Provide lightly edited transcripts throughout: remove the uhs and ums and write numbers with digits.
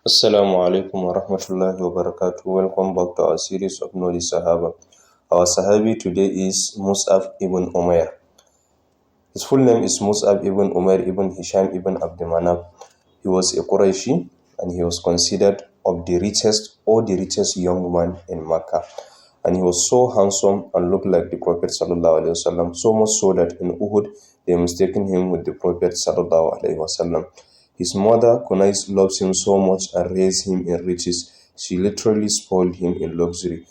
Assalamu alaikum wa rahmatullahi wa barakatuh. Welcome back to our series of Know the Sahaba. Our Sahabi today is Mus Ab Ibn Umair. His full name is Mus Ab Ibn Umair ibn Hisham ibn Abd Manaf. He was a Qurayshi and he was considered of the richest young man in Makkah. And he was so handsome and looked like the Prophet sallallahu alaihi wasallam, so much so that in Uhud they mistaken him with the Prophet sallallahu alaihi wasallam. His mother, Kunais, loves him so much and raised him in riches. She literally spoiled him in luxury.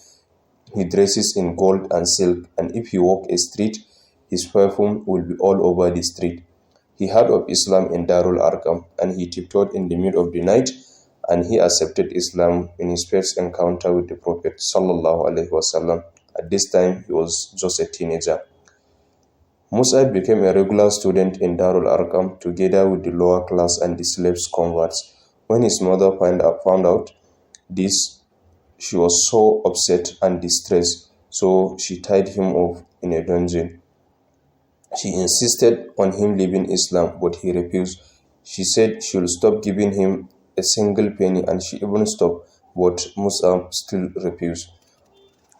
He dresses in gold and silk, and if he walk a street, his perfume will be all over the street. He heard of Islam in Darul Arqam, and he tiptoed in the middle of the night, and he accepted Islam in his first encounter with the Prophet sallallahu alaihi wasallam. At this time, he was just a teenager. Mus'ab became a regular student in Darul Arqam together with the lower class and the slaves converts. When his mother found out this, she was so upset and distressed, so she tied him up in a dungeon. She insisted on him leaving Islam, but he refused. She said she would stop giving him a single penny, and she even stopped, but Mus'ab still refused.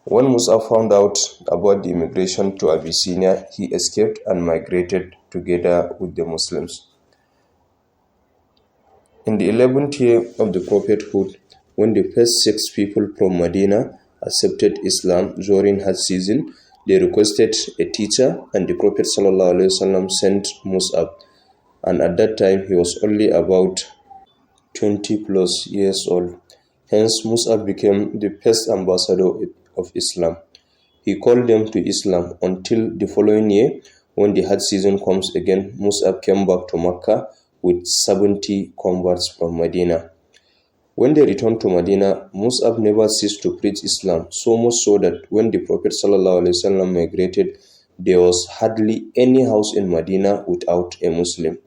When Musa found out about the immigration to Abyssinia, he escaped and migrated together with the Muslims. In the 11th year of the prophethood, when the first 6 people from Medina accepted Islam during Hajj season, they requested a teacher, and the Prophet ﷺ sent Mus'ab. And at that time, he was only about 20 plus years old. Hence, Mus'ab became the first ambassador of Islam. He called them to Islam until the following year, when the Hajj season comes again. Mus'ab came back to Makkah with 70 converts from Medina. When they returned to Medina, Mus'ab never ceased to preach Islam, so much so that when the Prophet ﷺ migrated, there was hardly any house in Medina without a Muslim.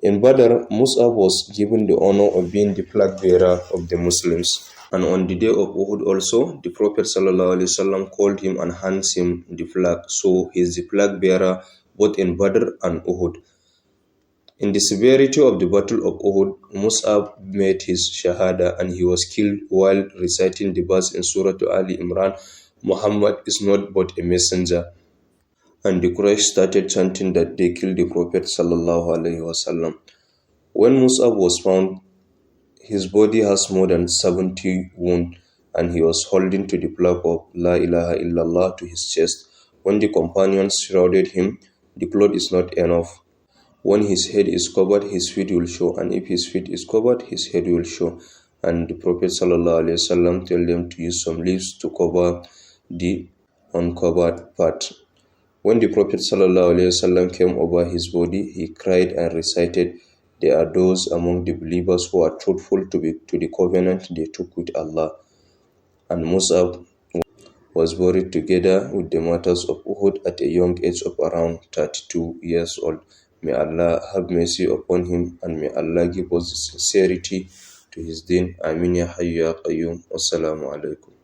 In Badr, Mus'ab was given the honor of being the flag bearer of the Muslims. And on the day of Uhud also, the Prophet ﷺ called him and hands him the flag. So he is the flag bearer both in Badr and Uhud. In the severity of the Battle of Uhud, Mus'ab made his shahada and he was killed while reciting the verse in Surah Ali Imran, Muhammad is not but a messenger. And the Quraysh started chanting that they killed the Prophet sallallahu alaihi wasallam. When Mus'ab was found, his body has more than 70 wounds, and he was holding to the flag of La ilaha illallah to his chest. When the companions shrouded him, the cloth is not enough. When his head is covered, his feet will show, and if his feet is covered, his head will show. And the Prophet sallallahu alaihi wasallam told them to use some leaves to cover the uncovered part. When the Prophet ﷺ came over his body, he cried and recited, "There are those among the believers who are truthful to the covenant they took with Allah." And Mus'ab was buried together with the martyrs of Uhud at a young age of around 32 years old. May Allah have mercy upon him, and may Allah give us sincerity to his deen. Amin ya hayyu ya qayyum. Wassalamu alaikum.